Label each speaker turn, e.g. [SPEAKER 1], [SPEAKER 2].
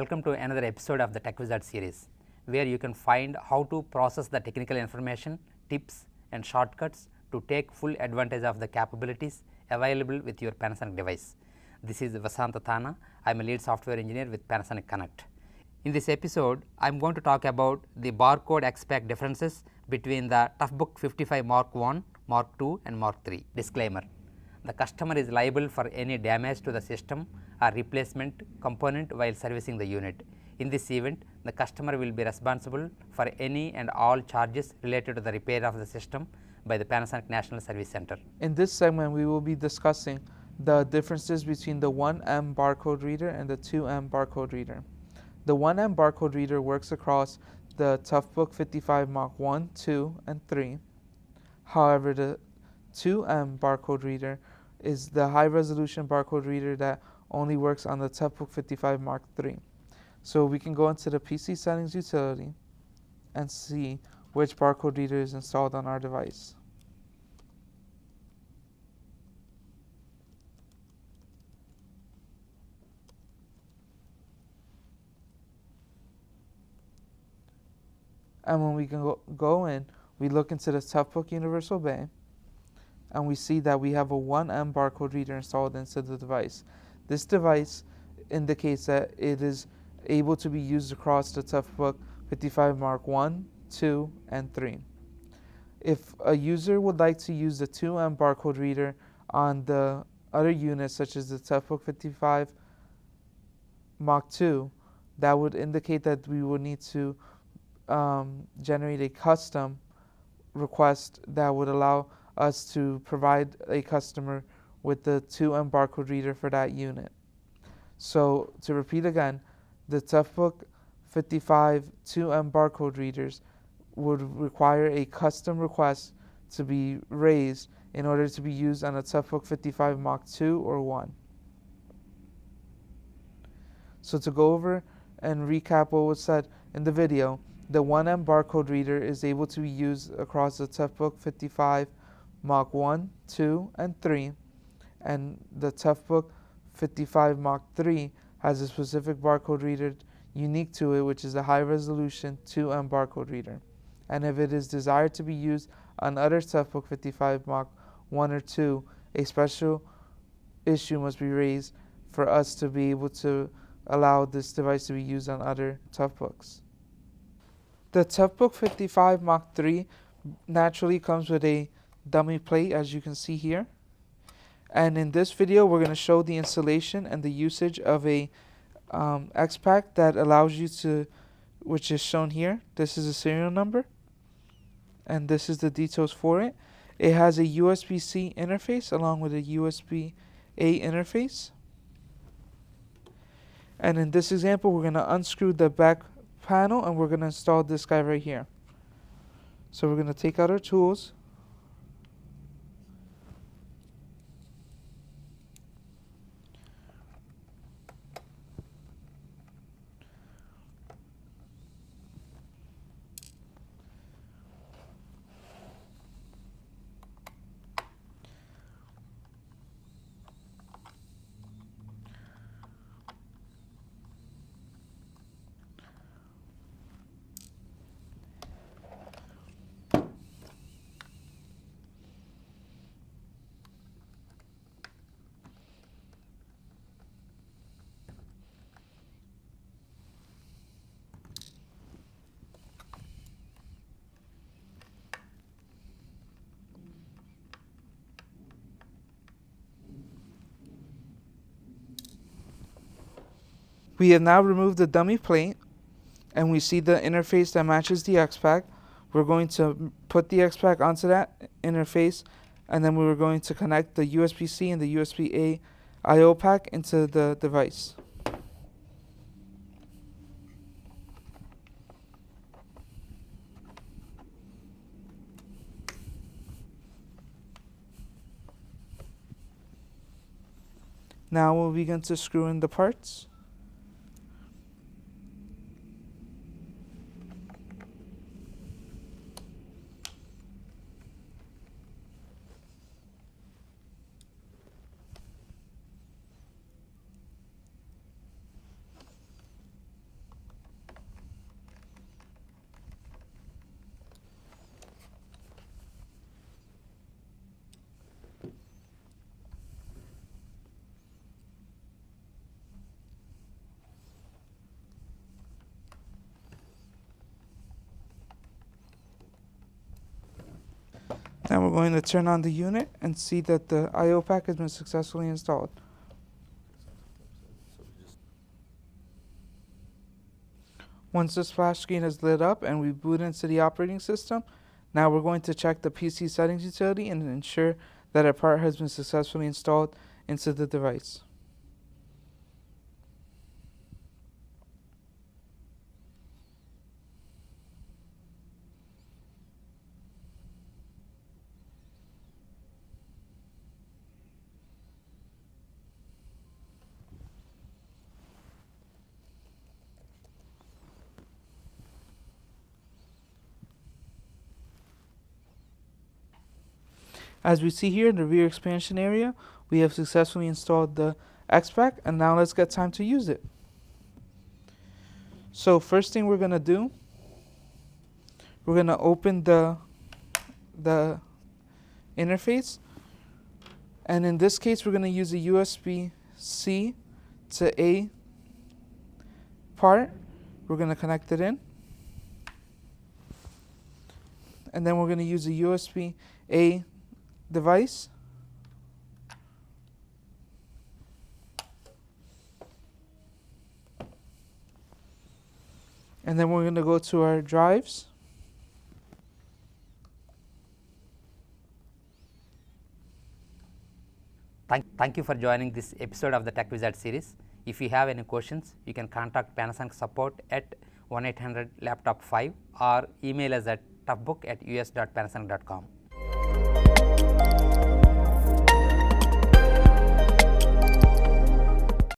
[SPEAKER 1] Welcome to another episode of the Tech Wizard series, where you can find how to process the technical information, tips and shortcuts to take full advantage of the capabilities available with your Panasonic device. This is Vasanta Thana. I am a lead software engineer with Panasonic Connect. In this episode, I am going to talk about the barcode xpak differences between the TOUGHBOOK 55 Mark 1, Mark 2 and Mark 3. Disclaimer: the customer is liable for any damage to the system or replacement component while servicing the unit. In this event, the customer will be responsible for any and all charges related to the repair of the system by the Panasonic National Service Center.
[SPEAKER 2] In this segment, we will be discussing the differences between the 1M barcode reader and the 2M barcode reader. The 1M barcode reader works across the TOUGHBOOK 55 Mark 1, 2, and 3. However, the 2M barcode reader is the high-resolution barcode reader that only works on the TOUGHBOOK 55 Mark 3. So we can go into the PC settings utility and see which barcode reader is installed on our device. And when we can go in, we look into the TOUGHBOOK Universal Bay, and we see that we have a 1M barcode reader installed into the device. This device indicates that it is able to be used across the TOUGHBOOK 55 Mark 1, 2, and 3. If a user would like to use the 2M barcode reader on the other units, such as the TOUGHBOOK 55 Mark 2, that would indicate that we would need to generate a custom request that would allow us to provide a customer with the 2M barcode reader for that unit. So to repeat again, the TOUGHBOOK 55 2M barcode readers would require a custom request to be raised in order to be used on a TOUGHBOOK 55 Mark 2 or 1. So to go over and recap what was said in the video, the 1M barcode reader is able to be used across the TOUGHBOOK 55 Mark 1, 2, and 3, and the TOUGHBOOK 55 Mark 3 has a specific barcode reader unique to it, which is a high-resolution 2M barcode reader. And if it is desired to be used on other TOUGHBOOK 55 Mark 1 or 2, a special issue must be raised for us to be able to allow this device to be used on other TOUGHBOOKs. The TOUGHBOOK 55 Mark 3 naturally comes with a dummy plate, as you can see here. And in this video, we're going to show the installation and the usage of a xpak that allows you to, which is shown here. This is a serial number, and this is the details for it. It has a USB-C interface along with a USB-A interface. And in this example, we're going to unscrew the back panel and we're going to install this guy right here. So we're going to take out our tools. We have now removed the dummy plate, and we see the interface that matches the xpak. We're going to put the xpak onto that interface, and then we're going to connect the USB-C and the USB-A I/O pack into the device. Now we'll begin to screw in the parts. Now we're going to turn on the unit and see that the I/O pack has been successfully installed. Once the splash screen is lit up and we boot into the operating system, now we're going to check the PC settings utility and ensure that a part has been successfully installed into the device. As we see here in the rear expansion area, we have successfully installed the xpak, and now let's get time to use it. So first thing we're going to do, we're going to open the interface, and in this case we're going to use a USB-C to A part. We're going to connect it in, and then we're going to use a USB-A device, and then we're going to go to our drives,
[SPEAKER 1] Thank you for joining this episode of the Tech Wizard series. If you have any questions, you can contact Panasonic support at 1-800-LAPTOP5 or email us at toughbook@us.panasonic.com.